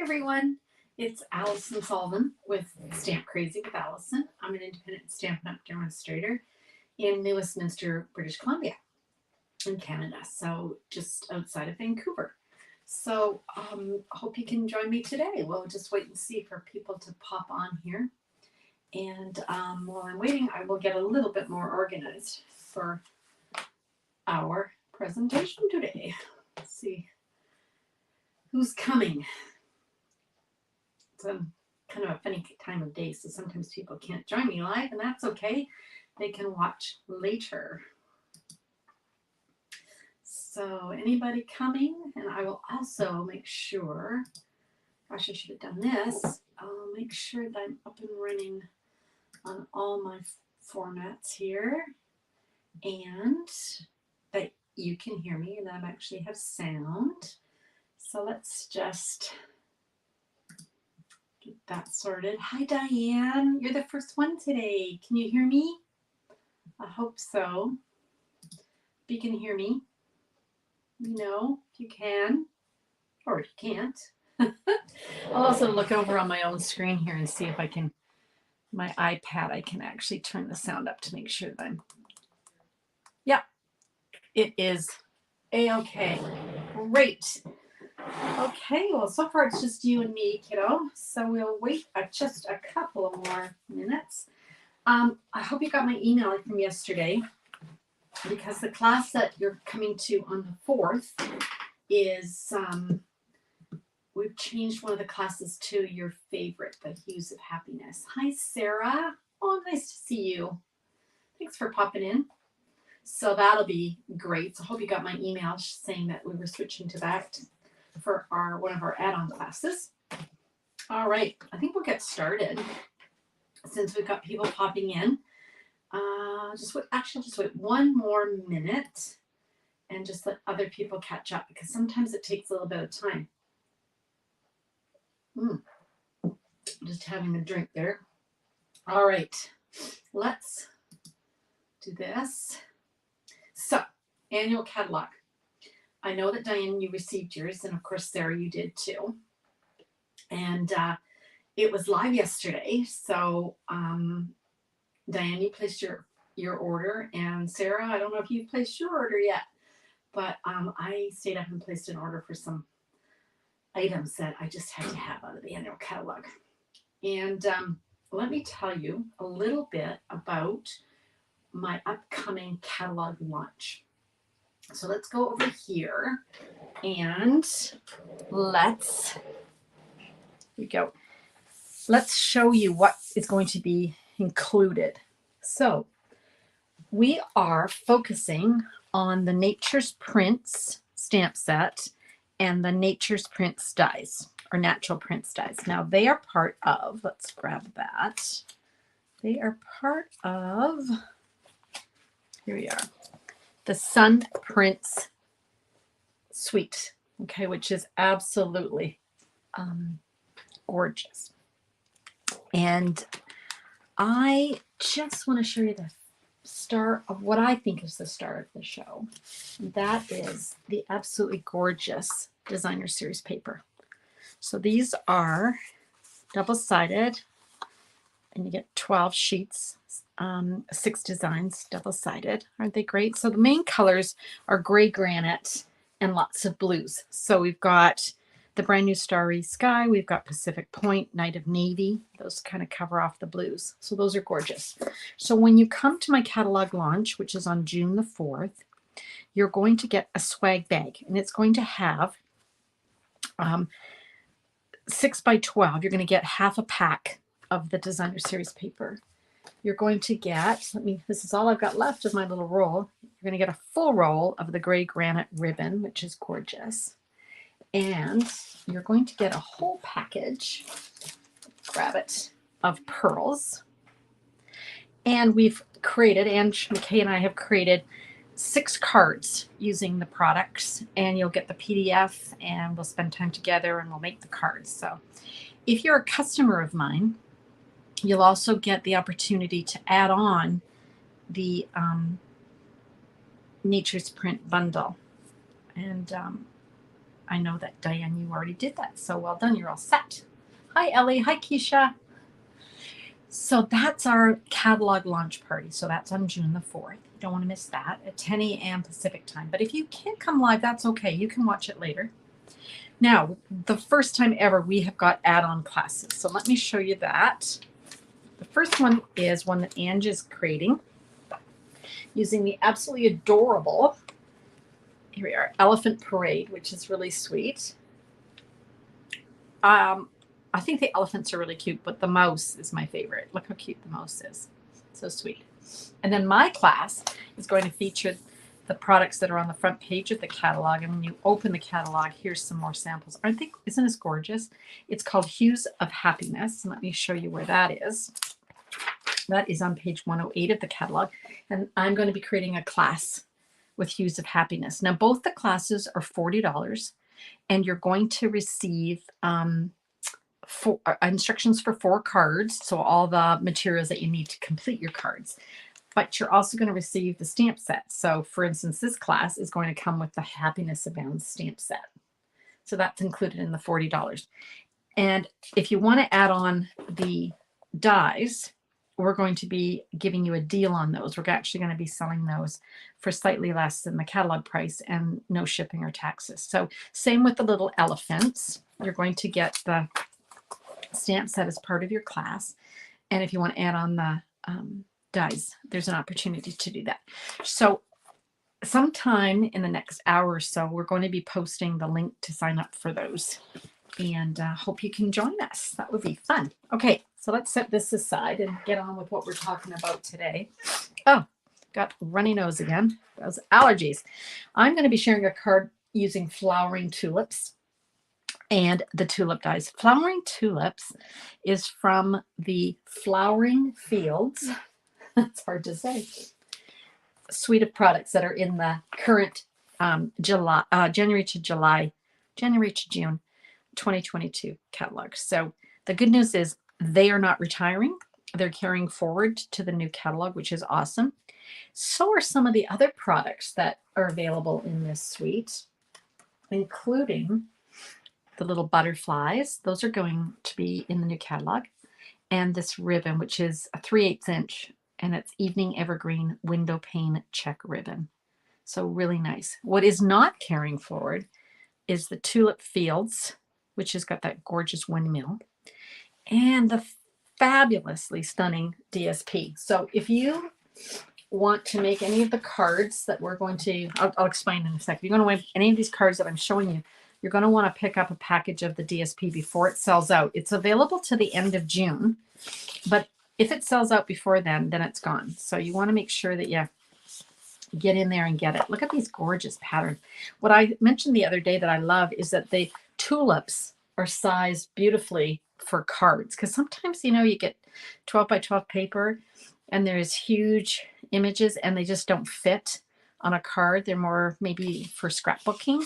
everyone, it's Alison Solven with Stamp Crazy with Alison. I'm an independent Stampin' Up! Demonstrator in New Westminster, British Columbia in Canada, so just outside of Vancouver. So hope you can join me today. We'll just wait and see for people to pop on here. And while I'm waiting, I will get a little bit more organized for our presentation today. Let's see who's coming. It's kind of a funny time of day, so sometimes people can't join me live, and that's okay. They can watch later. So anybody coming? And I will also make sure, gosh, I should have done this. I'll make sure that I'm up and running on all my formats here, and that you can hear me, and I actually have sound. So let's just get that sorted. Hi, Diane. You're the first one today. Can you hear me? I hope so. If you can hear me, you know, if you can, or if you can't. I'll also look over on my own screen here and see if I can, my iPad, I can actually turn the sound up to make sure that I'm, yeah, it is A-okay. Great. Okay, well, so far it's just you and me, kiddo. So we'll wait just a couple of more minutes. I hope you got my email from yesterday, because the class that you're coming to on the 4th is, we've changed one of the classes to your favorite, the Hues of Happiness. Hi, Sarah. Oh, nice to see you. Thanks for popping in. So that'll be great. So I hope you got my email saying that we were switching to that for one of our add-on classes. All right, I think we'll get started since we've got people popping in. Just wait one more minute and just let other people catch up, because sometimes it takes a little bit of time. Just having a drink there. All right, let's do this. So, annual catalog. I know that Diane, you received yours, and of course, Sarah, you did too. And it was live yesterday. So, Diane, you placed your order, and Sarah, I don't know if you've placed your order yet, but I stayed up and placed an order for some items that I just had to have out of the annual catalog. And let me tell you a little bit about my upcoming catalog launch. So let's go over here and let's show you what is going to be included. So we are focusing on the Nature's Prints stamp set and the Nature's Prints dies, or Natural Prints dies. Now they are part of, let's grab that. They are part of, here we are, the Sun Prints suite, okay, which is absolutely gorgeous. And I just want to show you the star of what I think is the star of the show. That is the absolutely gorgeous designer series paper. So these are double-sided, and you get 12 sheets, 6 designs, double-sided. Aren't they great? So the main colors are gray granite and lots of blues. So we've got the Brand New Starry Sky, we've got Pacific Point, Night of Navy. Those kind of cover off the blues. So those are gorgeous. So when you come to my catalog launch, which is on June the 4th, you're going to get a swag bag, and it's going to have 6 by 12. You're going to get half a pack of the designer series paper. You're going to get, this is all I've got left of my little roll. You're going to get a full roll of the gray granite ribbon, which is gorgeous. And you're going to get a whole package, grab it, of pearls. And we've created, Ange McKay and I have created 6 cards using the products, and you'll get the PDF, and we'll spend time together and we'll make the cards. So if you're a customer of mine, you'll also get the opportunity to add on the Nature's Print bundle. And I know that, Diane, you already did that. So well done. You're all set. Hi, Ellie. Hi, Keisha. So that's our catalog launch party. So that's on June the 4th. You don't want to miss that at 10 a.m. Pacific time. But if you can't come live, that's okay. You can watch it later. Now, the first time ever, we have got add-on classes. So let me show you that. The first one is one that Ange is creating using the absolutely adorable, here we are, Elephant Parade, which is really sweet. I think the elephants are really cute, but the mouse is my favorite. Look how cute the mouse is. So sweet. And then my class is going to feature the products that are on the front page of the catalog. And when you open the catalog, here's some more samples. Aren't they? Isn't this gorgeous? It's called Hues of Happiness. And let me show you where that is. That is on page 108 of the catalog. And I'm going to be creating a class with Hues of Happiness. Now, both the classes are $40, and you're going to receive instructions for 4 cards, so all the materials that you need to complete your cards. But you're also going to receive the stamp set. So for instance, this class is going to come with the Happiness Abounds stamp set. So that's included in the $40. And if you want to add on the dies, we're going to be giving you a deal on those. We're actually going to be selling those for slightly less than the catalog price and no shipping or taxes. So same with the little elephants. You're going to get the stamp set as part of your class. And if you want to add on the dies, there's an opportunity to do that. So sometime in the next hour or so, we're going to be posting the link to sign up for those. And hope you can join us. That would be fun. Okay, so let's set this aside and get on with what we're talking about today. Oh, got runny nose again. Those allergies. I'm going to be sharing a card using flowering tulips and the tulip dies. Flowering tulips is from the Flowering Fields. That's hard to say. Suite of products that are in the current January to June 2022 catalog. So the good news is they are not retiring. They're carrying forward to the new catalog, which is awesome. So are some of the other products that are available in this suite, including the little butterflies. Those are going to be in the new catalog. And this ribbon, which is a 3/8 inch, and it's Evening Evergreen Window Pane Check Ribbon. So really nice. What is not carrying forward is the Tulip Fields, which has got that gorgeous windmill, and the fabulously stunning DSP. So if you want to make any of the cards that we're going to, I'll explain in a second. If you're going to make any of these cards that I'm showing you, you're going to want to pick up a package of the DSP before it sells out. It's available to the end of June, but if it sells out before then it's gone. So you want to make sure that you get in there and get it. Look at these gorgeous patterns. What I mentioned the other day that I love is that the tulips are sized beautifully for cards, because sometimes, you get 12 by 12 paper and there's huge images and they just don't fit on a card. They're more maybe for scrapbooking,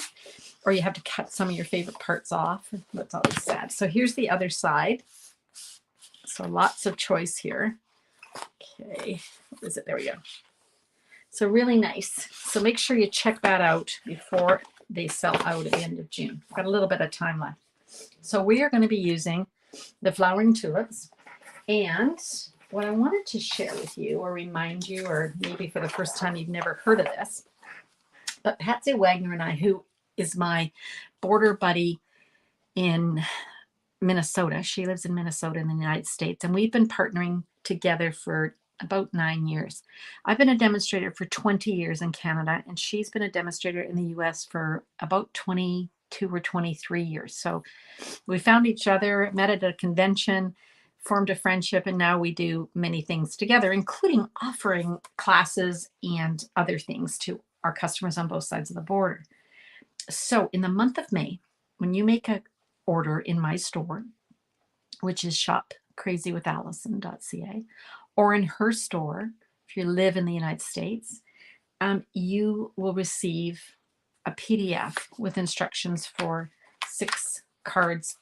or you have to cut some of your favorite parts off. That's always sad. So here's the other side. So lots of choice here. Okay, what is it? There we go. So really nice. So make sure you check that out before they sell out at the end of June. Got a little bit of time left. So we are going to be using the flowering tulips. And what I wanted to share with you or remind you, or maybe for the first time you've never heard of this, but Patsy Waggoner and I, who is my border buddy in Minnesota, she lives in Minnesota in the United States, and we've been partnering together for about 9 years. I've been a demonstrator for 20 years in Canada, and she's been a demonstrator in the US for about 22 or 23 years. So we found each other, met at a convention, formed a friendship, and now we do many things together, including offering classes and other things to our customers on both sides of the border. So in the month of May, when you make an order in my store, which is shopcrazywithallison.ca, or in her store, if you live in the United States, you will receive a PDF with instructions for 6 cards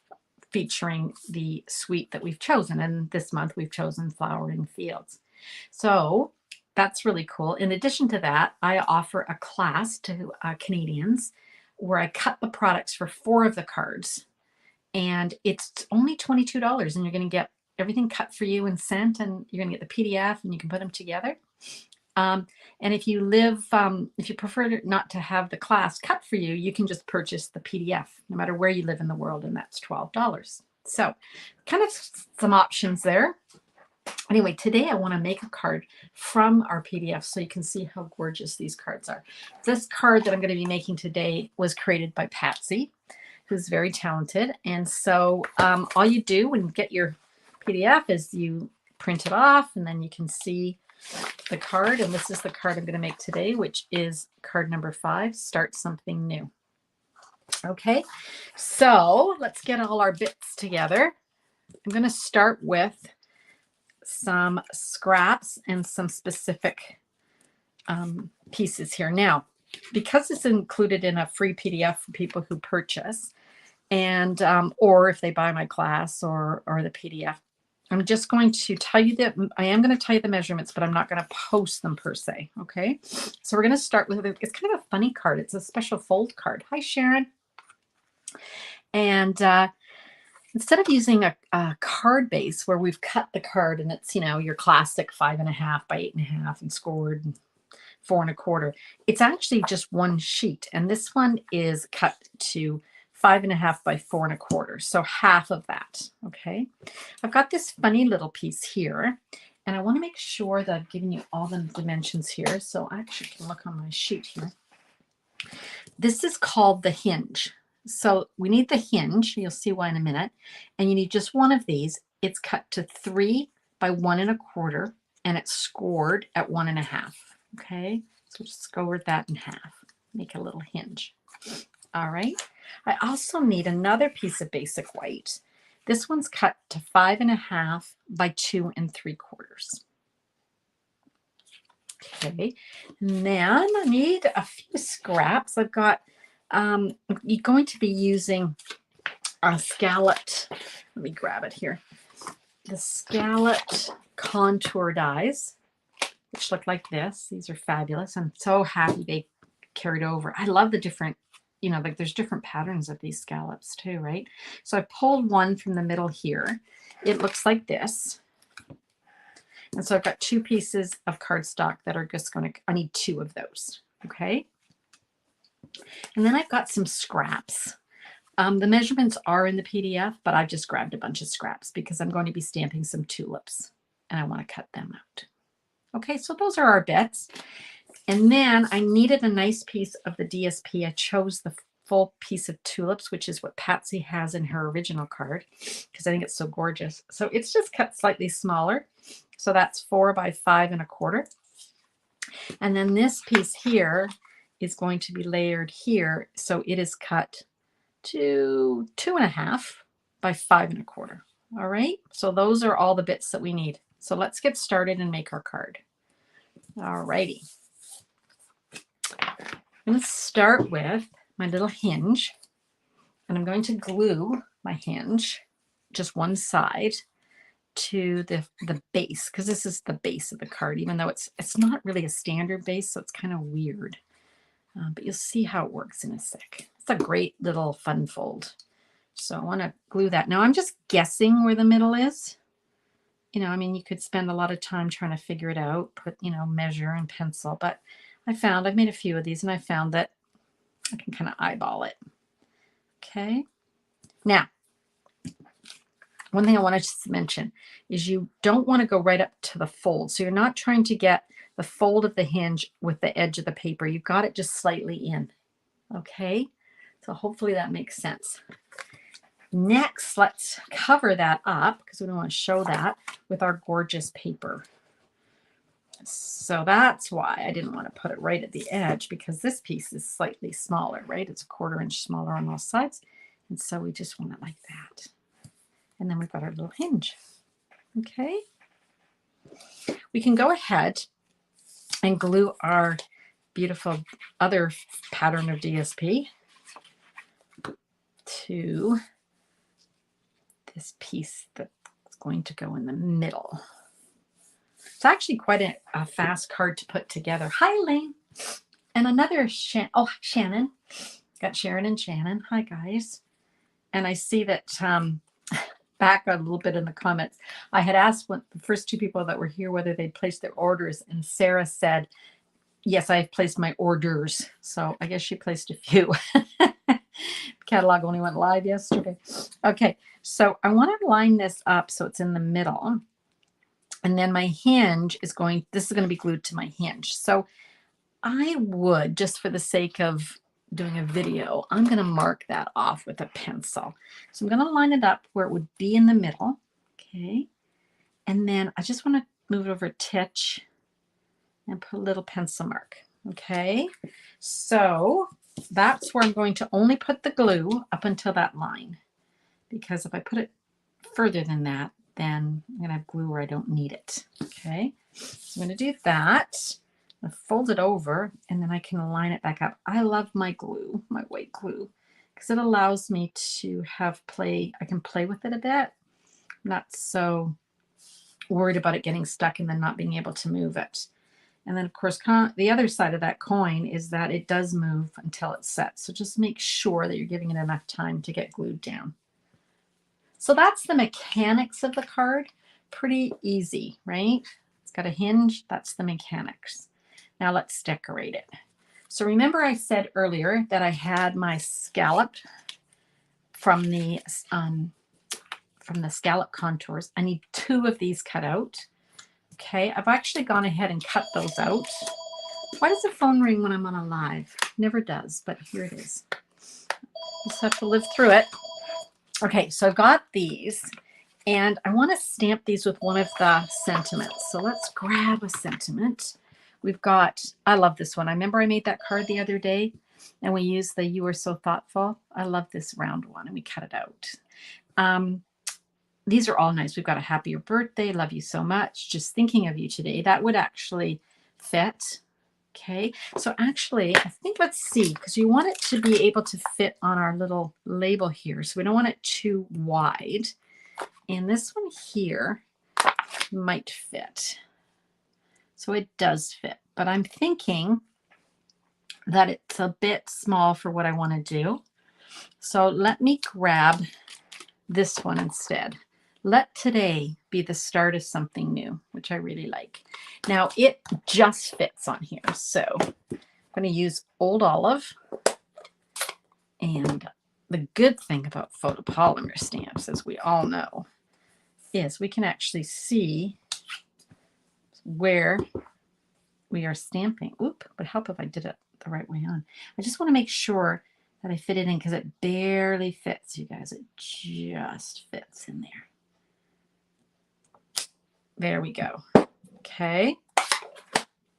featuring the suite that we've chosen. And this month we've chosen Flowering Fields. So that's really cool. In addition to that, I offer a class to Canadians where I cut the products for 4 of the cards, and it's only $22, and you're going to get everything cut for you and sent, and you're going to get the PDF, and you can put them together. And if you if you prefer not to have the class cut for you, you can just purchase the PDF no matter where you live in the world, and that's $12. So kind of some options there. Anyway, today I want to make a card from our PDF so you can see how gorgeous these cards are. This card that I'm going to be making today was created by Patsy, who's very talented. And so all you do when you get your PDF is you print it off, and then you can see the card. And this is the card I'm going to make today, which is card number 5, Start Something New. Okay, so let's get all our bits together. I'm going to start with some scraps and some specific pieces here. Now, because it's included in a free PDF for people who purchase, and or if they buy my class or the PDF, I'm just going to tell you that I am going to tell you the measurements, but I'm not going to post them per se. Okay, so we're going to start with it's kind of a funny card. It's a special fold card. Hi, Sharon. And instead of using a card base where we've cut the card and it's, you know, your classic 5.5 by 8.5 and scored 4 1/4, it's actually just one sheet. And this one is cut to 5.5 by 4 1/4. So half of that. Okay. I've got this funny little piece here, and I want to make sure that I've given you all the dimensions here. So I actually can look on my sheet here. This is called the hinge. So we need the hinge. You'll see why in a minute. And you need just one of these. It's cut to 3 by 1 1/4, and it's scored at 1 1/2. Okay, so just score that in half. Make a little hinge. All right. I also need another piece of basic white. This one's cut to 5.5 by 2 3/4. Okay, and then I need a few scraps. I've got you're going to be using a scalloped, let me grab it here, the scalloped contour dies, which look like this. These are fabulous. I'm so happy they carried over. I love the different, you know, like there's different patterns of these scallops too, right? So I pulled one from the middle here. It looks like this. And so I've got 2 pieces of cardstock that are just going to, I need 2 of those. Okay. And then I've got some scraps. The measurements are in the PDF, but I've just grabbed a bunch of scraps because I'm going to be stamping some tulips and I want to cut them out. Okay, so those are our bits. And then I needed a nice piece of the DSP. I chose the full piece of tulips, which is what Patsy has in her original card, because I think it's so gorgeous. So it's just cut slightly smaller. So that's 4 by 5 1/4. And then this piece here is going to be layered here. So it is cut to 2.5 by 5 1/4. All right. So those are all the bits that we need. So let's get started and make our card. All righty. I'm going to start with my little hinge, and I'm going to glue my hinge, just one side, to the base, because this is the base of the card, even though it's not really a standard base, so it's kind of weird. But you'll see how it works in a sec. It's a great little fun fold. So I want to glue that. Now I'm just guessing where the middle is. You know, I mean, you could spend a lot of time trying to figure it out, put, you know, measure and pencil, but I've made a few of these, and I found that I can kind of eyeball it. Okay. Now, one thing I want to mention is you don't want to go right up to the fold. So you're not trying to get the fold of the hinge with the edge of the paper. You've got it just slightly in. Okay. So hopefully that makes sense. Next, let's cover that up because we don't want to show that with our gorgeous paper. So that's why I didn't want to put it right at the edge, because this piece is slightly smaller, right? It's 1/4 inch smaller on all sides. And so we just want it like that. And then we've got our little hinge. Okay. We can go ahead and glue our beautiful other pattern of DSP to this piece that's going to go in the middle. It's actually quite a fast card to put together. Hi, Elaine. And another Shannon. Got Sharon and Shannon. Hi, guys. And I see that back a little bit in the comments, I had asked the first two people that were here whether they'd placed their orders, and Sarah said, yes, I've placed my orders. So I guess she placed a few. Catalog only went live yesterday. Okay, so I want to line this up so it's in the middle. And then my hinge is going, this is going to be glued to my hinge. So I would, just for the sake of doing a video, I'm going to mark that off with a pencil. So I'm going to line it up where it would be in the middle. Okay. And then I just want to move it over a titch and put a little pencil mark. Okay. So that's where I'm going to only put the glue up until that line, because if I put it further than that, then I'm going to have glue where I don't need it. Okay. So I'm going to do that. I fold it over and then I can line it back up. I love my glue, my white glue, because it allows me to have play. I can play with it a bit. I'm not so worried about it getting stuck and then not being able to move it. And then of course, the other side of that coin is that it does move until it's set. So just make sure that you're giving it enough time to get glued down. So that's the mechanics of the card. Pretty easy, right? It's got a hinge. That's the mechanics. Now let's decorate it. So remember I said earlier that I had my scallop from the scallop contours. I need 2 of these cut out. Okay, I've actually gone ahead and cut those out. Why does the phone ring when I'm on a live? Never does, but here it is. Just have to live through it. Okay, so I've got these, and I want to stamp these with one of the sentiments. So let's grab a sentiment. We've got, I love this one. I remember I made that card the other day, and we used the "You Are So Thoughtful." I love this round one, and we cut it out. These are all nice. We've got a "Happy Birthday," "Love You So Much," "Just Thinking of You Today." That would actually fit. Okay, so actually, I think, let's see, because you want it to be able to fit on our little label here. So we don't want it too wide. And this one here might fit. So it does fit, but I'm thinking that it's a bit small for what I want to do. So let me grab this one instead. Let today be the start of something new, which I really like. Now it just fits on here. So I'm going to use Old Olive. And the good thing about photopolymer stamps, as we all know, is we can actually see where we are stamping. Oop, would help if I did it the right way on. I just want to make sure that I fit it in, because it barely fits, you guys. It just fits in there. There we go. Okay.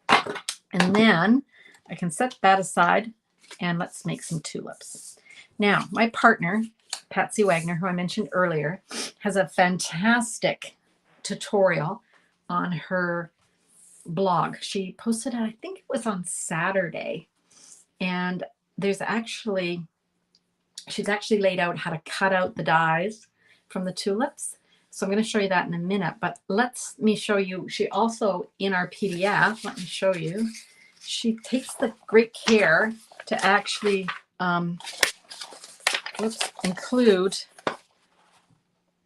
And then I can set that aside, and let's make some tulips. Now, my partner, Patsy Waggoner, who I mentioned earlier, has a fantastic tutorial on her blog. She posted it, I think it was on Saturday. And she's actually laid out how to cut out the dies from the tulips. So I'm going to show you that in a minute, but let me show you. She also, in our PDF, let me show you, she takes the great care to actually include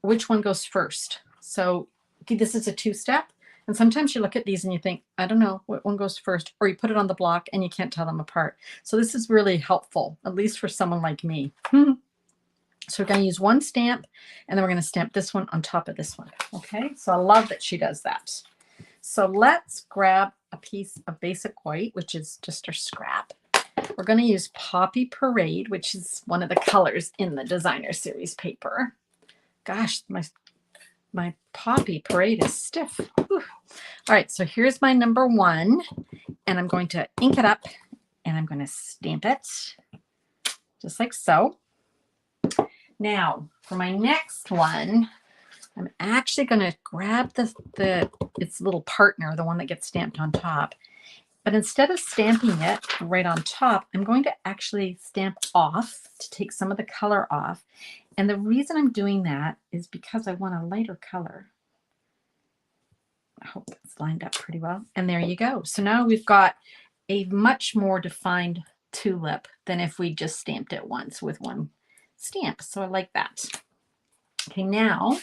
which one goes first. So this is a 2-step. And sometimes you look at these and you think, I don't know what one goes first, or you put it on the block and you can't tell them apart. So this is really helpful, at least for someone like me. So we're going to use one stamp, and then we're going to stamp this one on top of this one. Okay, so I love that she does that. So let's grab a piece of basic white, which is just our scrap. We're going to use Poppy Parade, which is one of the colors in the designer series paper. Gosh, my Poppy Parade is stiff. Whew. All right, so here's my number 1, and I'm going to ink it up, and I'm going to stamp it just like so. Now, for my next one, I'm actually going to grab its little partner, the one that gets stamped on top. But instead of stamping it right on top, I'm going to actually stamp off to take some of the color off. And the reason I'm doing that is because I want a lighter color. I hope it's lined up pretty well. And there you go. So now we've got a much more defined tulip than if we just stamped it once with one stamp. So I like that. Okay, now,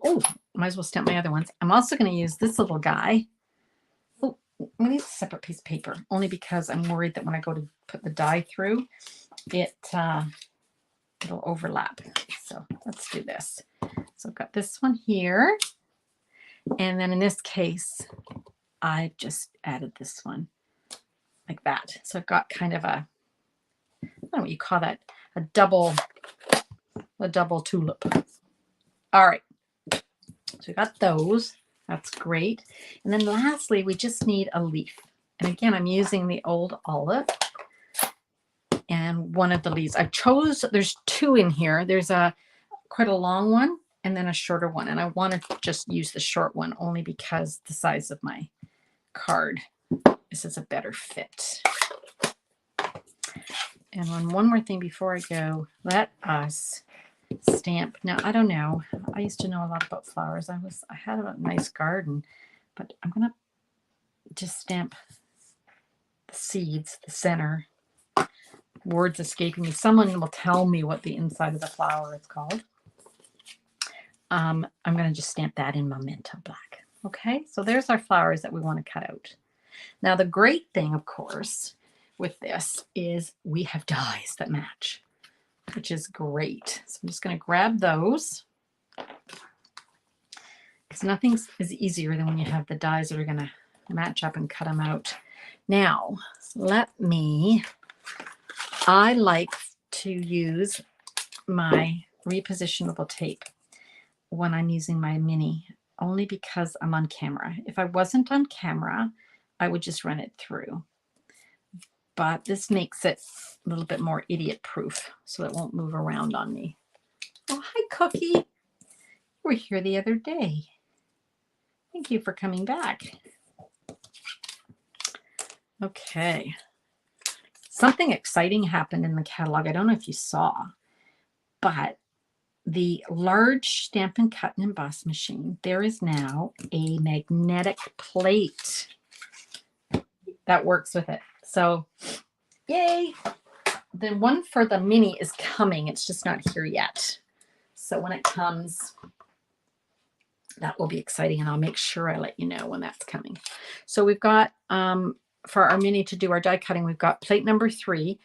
oh, might as well stamp my other ones. I'm also going to use this little guy. Oh, I'm going to use a separate piece of paper, only because I'm worried that when I go to put the die through, it'll overlap. So let's do this. So I've got this one here. And then in this case, I just added this one like that. So I've got kind of a, I don't know what you call that, a double tulip. All right. So we got those. That's great. And then lastly, we just need a leaf. And again, I'm using the old olive and one of the leaves. I chose, there's two in here. There's quite a long one and then a shorter one. And I want to just use the short one only because the size of my card. This is a better fit. And one more thing before I go, let us stamp. Now, I don't know. I used to know a lot about flowers. I had a nice garden, but I'm going to just stamp the seeds, the center. Words escaping me. Someone will tell me what the inside of the flower is called. I'm going to just stamp that in Memento Black. Okay, so there's our flowers that we want to cut out. Now, the great thing, of course, with this is we have dies that match, which is great. So I'm just going to grab those because nothing is easier than when you have the dies that are going to match up and cut them out. Now, I like to use my repositionable tape when I'm using my mini, only because I'm on camera. If I wasn't on camera, I would just run it through. But this makes it a little bit more idiot proof so it won't move around on me. Oh, hi, Cookie. You were here the other day. Thank you for coming back. Okay. Something exciting happened in the catalog. I don't know if you saw, but the large Stampin' Cut and Emboss machine, there is now a magnetic plate that works with it. So, yay! The one for the mini is coming. It's just not here yet. So when it comes, that will be exciting, and I'll make sure I let you know when that's coming. So we've got, for our mini to do our die cutting, we've got plate number 3.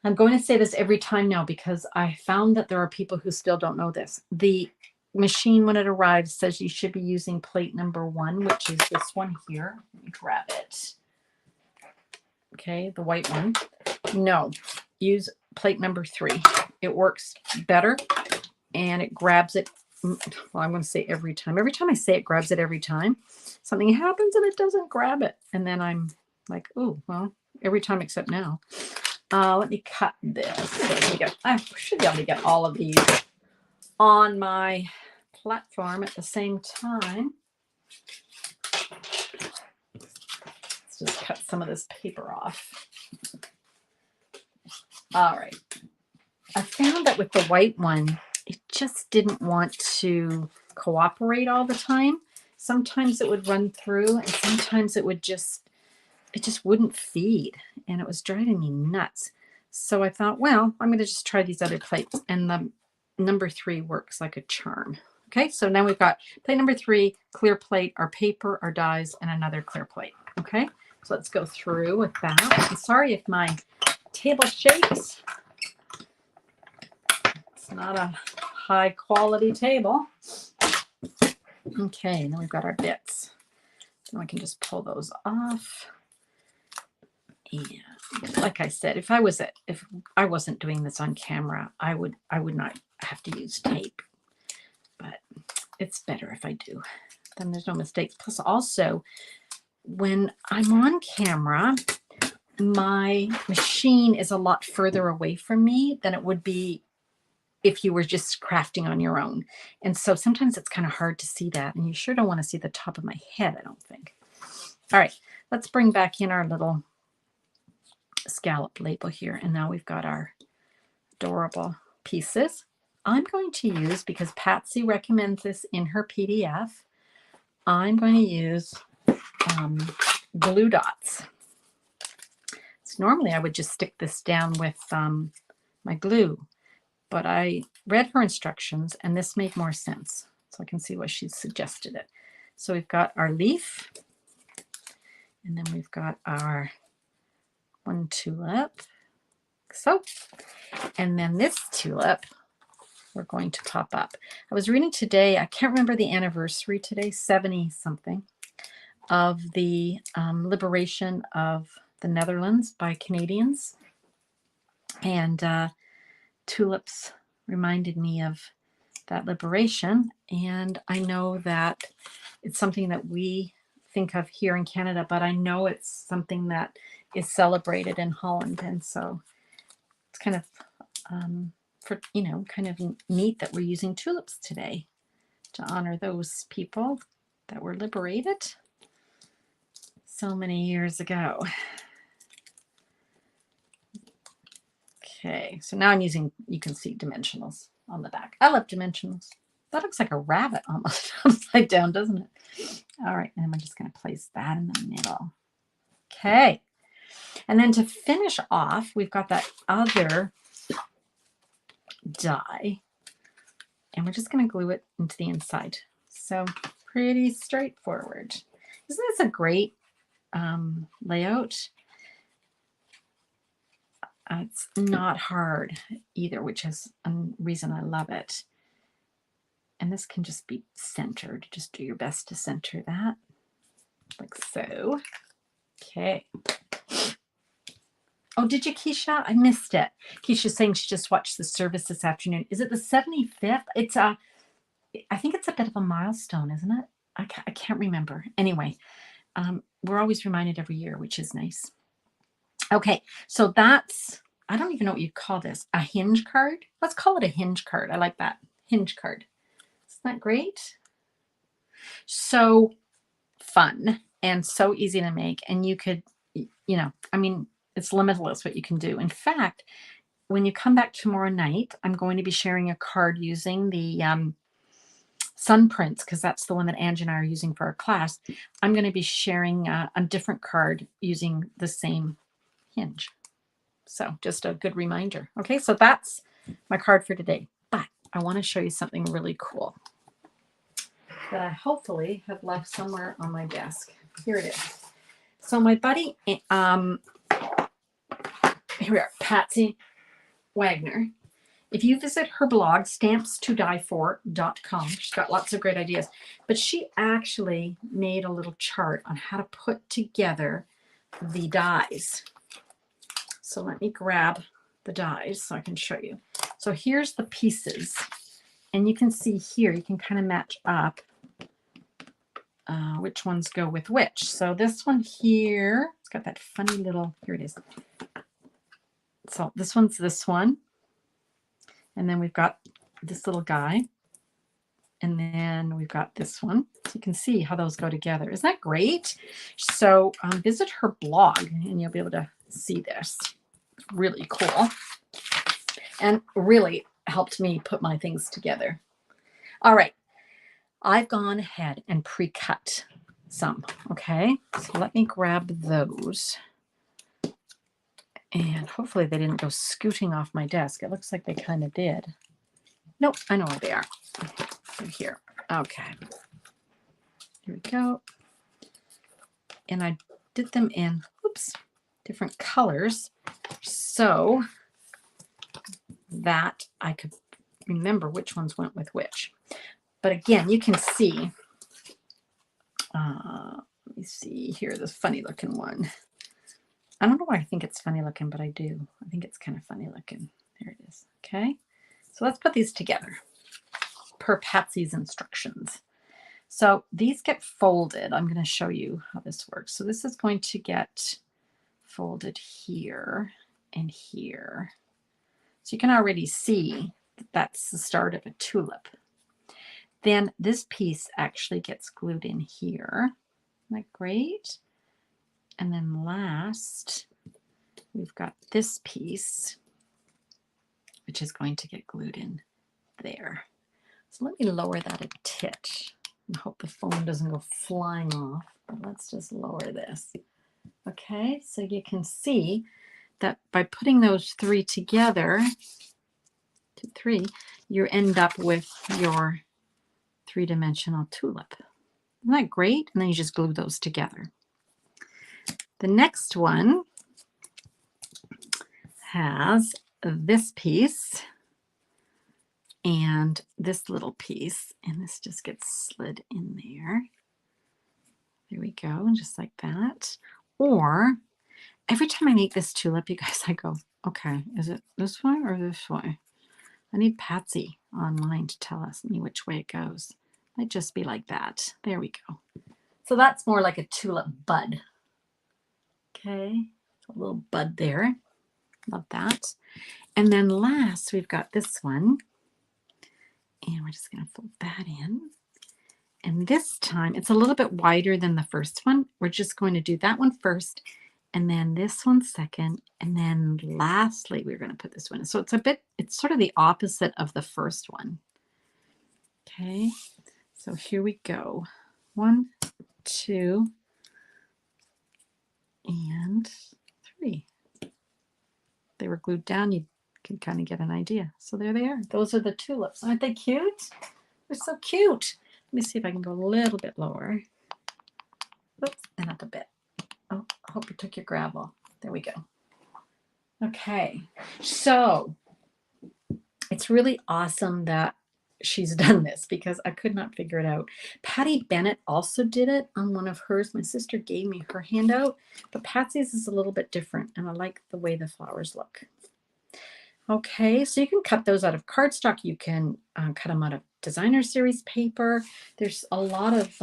I'm going to say this every time now because I found that there are people who still don't know this. The machine, when it arrives, says you should be using plate number 1, which is this one here. Let me grab it. Okay, the white one. No, use plate number 3. It works better and it grabs it. Well, I'm going to say every time. Every time I say it grabs it every time, something happens and it doesn't grab it. And then I'm like, oh, well, every time except now. Let me cut this. I should be able to get all of these on my platform at the same time. Let's just cut some of this paper off. All right. I found that with the white one, it just didn't want to cooperate all the time. Sometimes it would run through and sometimes it just wouldn't feed, and it was driving me nuts. So I thought, well, I'm going to just try these other plates, and the number 3 works like a charm. Okay, so now we've got plate number 3, clear plate, our paper, our dies, and another clear plate. Okay, so let's go through with that. I'm sorry if my table shakes. It's not a high quality table. Okay, now we've got our bits. So I can just pull those off. And like I said, if I wasn't doing this on camera, I would not have to use tape. But it's better if I do. Then there's no mistakes. Plus also, when I'm on camera, my machine is a lot further away from me than it would be if you were just crafting on your own. And so sometimes it's kind of hard to see that. And you sure don't want to see the top of my head, I don't think. All right, let's bring back in our little scallop label here. And now we've got our adorable pieces. I'm going to use, because Patsy recommends this in her PDF, I'm going to use glue dots. So normally I would just stick this down with my glue, but I read her instructions and this made more sense. So I can see why she suggested it. So we've got our leaf, and then we've got our one tulip. So, and then this tulip we're going to pop up. I was reading today, I can't remember the anniversary today, 70 something, of the liberation of the Netherlands by Canadians. And tulips reminded me of that liberation. And I know that it's something that we think of here in Canada, but I know it's something that is celebrated in Holland. And so it's kind of kind of neat that we're using tulips today to honor those people that were liberated so many years ago. Okay, so now I'm using, you can see dimensionals on the back. I love dimensionals. That looks like a rabbit almost upside down, doesn't it? All right, and I'm just going to place that in the middle. Okay, and then to finish off, we've got that other die, and we're just going to glue it into the inside. So pretty straightforward. Isn't this a great layout? It's not hard either, which is a reason I love it. And this can just be centered. Just do your best to center that, like so. Okay. Oh, did you, Keisha? I missed it. Keisha's saying she just watched the service this afternoon. Is it the 75th? It's I think it's a bit of a milestone, isn't it? I can't remember. Anyway, we're always reminded every year, which is nice. Okay, so that's, I don't even know what you'd call this, a hinge card? Let's call it a hinge card. I like that, hinge card. Isn't that great? So fun and so easy to make. And you could, I mean, it's limitless what you can do. In fact, when you come back tomorrow night, I'm going to be sharing a card using the Sun Prints, because that's the one that Angie and I are using for our class. I'm going to be sharing a different card using the same hinge. So just a good reminder. Okay, so that's my card for today. But I want to show you something really cool that I hopefully have left somewhere on my desk. Here it is. So my buddy, here we are, Patsy Waggoner. If you visit her blog, stampstodiefor.com, she's got lots of great ideas. But she actually made a little chart on how to put together the dies. So let me grab the dies so I can show you. So here's the pieces. And you can see here, you can kind of match up which ones go with which. So this one here, it's got that funny little, here it is. So this one's this one. And then we've got this little guy. And then we've got this one. So you can see how those go together. Isn't that great? So visit her blog and you'll be able to see this. It's really cool. And really helped me put my things together. All right. I've gone ahead and pre-cut some. Okay. So let me grab those. And hopefully they didn't go scooting off my desk. It looks like they kind of did. Nope, I know where they are. They're here. Okay. Here we go. And I did them in, oops, different colors so that I could remember which ones went with which. But again, you can see, let me see here, this funny looking one. I don't know why I think it's funny looking, but I do. I think it's kind of funny looking. There it is. Okay. So let's put these together per Patsy's instructions. So these get folded. I'm going to show you how this works. So this is going to get folded here and here. So you can already see that that's the start of a tulip. Then this piece actually gets glued in here. Isn't that great? And then last, we've got this piece, which is going to get glued in there. So let me lower that a tit and hope the phone doesn't go flying off. But let's just lower this. Okay, so you can see that by putting those 3 together, 2, 3, you end up with your 3-dimensional tulip. Isn't that great? And then you just glue those together. The next one has this piece and this little piece, and this just gets slid in there. There we go, just like that. Or every time I make this tulip, you guys, I go, okay, is it this way or this way? I need Patsy online to tell me which way it goes. Might just be like that. There we go. So that's more like a tulip bud. Okay, a little bud there. Love that. And then last, we've got this one. And we're just going to fold that in. And this time, it's a little bit wider than the first one. We're just going to do that one first, and then this one second, and then lastly, we're going to put this one in. So it's sort of the opposite of the first one. Okay, so here we go. 1, 2, and 3. They were glued down. You can kind of get an idea. So there they are. Those are the tulips. Aren't they cute? They're so cute. Let me see if I can go a little bit lower. Oops, and up a bit. Oh, I hope you took your gravel. There we go. Okay, so it's really awesome that she's done this because I could not figure it out. Patty Bennett also did it on one of hers. My sister gave me her handout, but Patsy's is a little bit different, and I like the way the flowers look. Okay, so you can cut those out of cardstock. You can cut them out of designer series paper. There's a lot of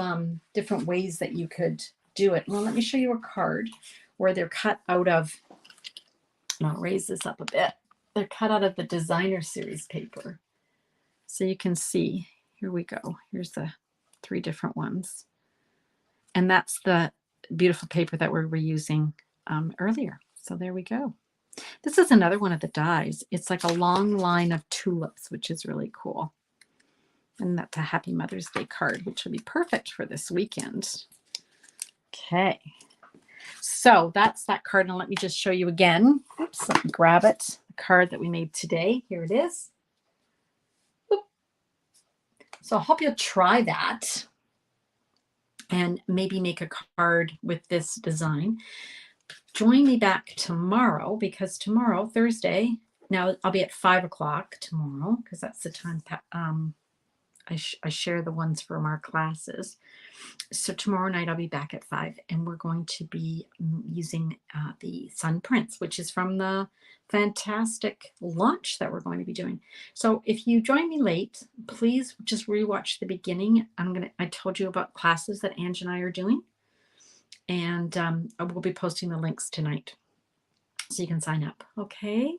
different ways that you could do it. Well, let me show you a card where they're cut out of, and I'll raise this up a bit. They're cut out of the designer series paper. So you can see, here we go. Here's the 3 different ones. And that's the beautiful paper that we were using earlier. So there we go. This is another one of the dies. It's like a long line of tulips, which is really cool. And that's a Happy Mother's Day card, which will be perfect for this weekend. Okay. So that's that card. And let me just show you again. Oops, let me grab it. The card that we made today. Here it is. Oop. So I hope you'll try that and maybe make a card with this design. Join me back tomorrow, because tomorrow, Thursday, now I'll be at 5 o'clock tomorrow, because that's the time I share the ones from our classes. So tomorrow night I'll be back at 5, and we're going to be using the Sun Prince, which is from the fantastic launch that we're going to be doing. So if you join me late, please just rewatch the beginning. I told you about classes that Ange and I are doing. And I will be posting the links tonight so you can sign up. Okay.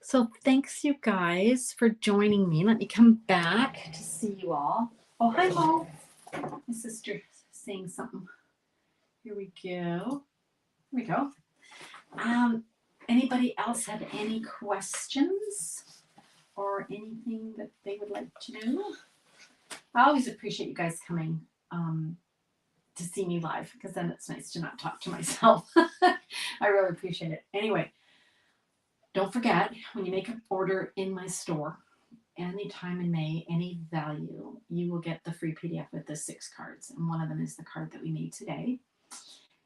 So thanks you guys for joining me. Let me come back to see you all. Oh, hi, Mo. My sister saying something. Here we go. Here we go. Anybody else have any questions or anything that they would like to do? I always appreciate you guys coming to see me live, because then it's nice to not talk to myself. I really appreciate it. Anyway, don't forget, when you make an order in my store, anytime in May, any value, you will get the free PDF with the 6 cards. And one of them is the card that we made today.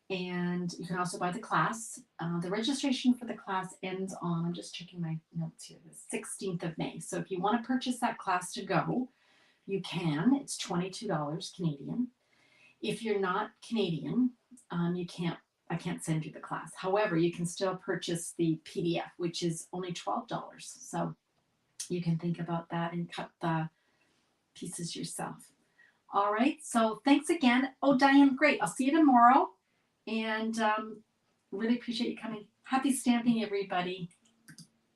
And you can also buy the class. The registration for the class ends on, I'm just checking my notes here, the 16th of May. So if you want to purchase that class to go, you can. It's $22 Canadian. If you're not Canadian, I can't send you the class. However, you can still purchase the PDF, which is only $12. So you can think about that and cut the pieces yourself. All right. So thanks again. Oh, Diane, great. I'll see you tomorrow. And really appreciate you coming. Happy stamping, everybody.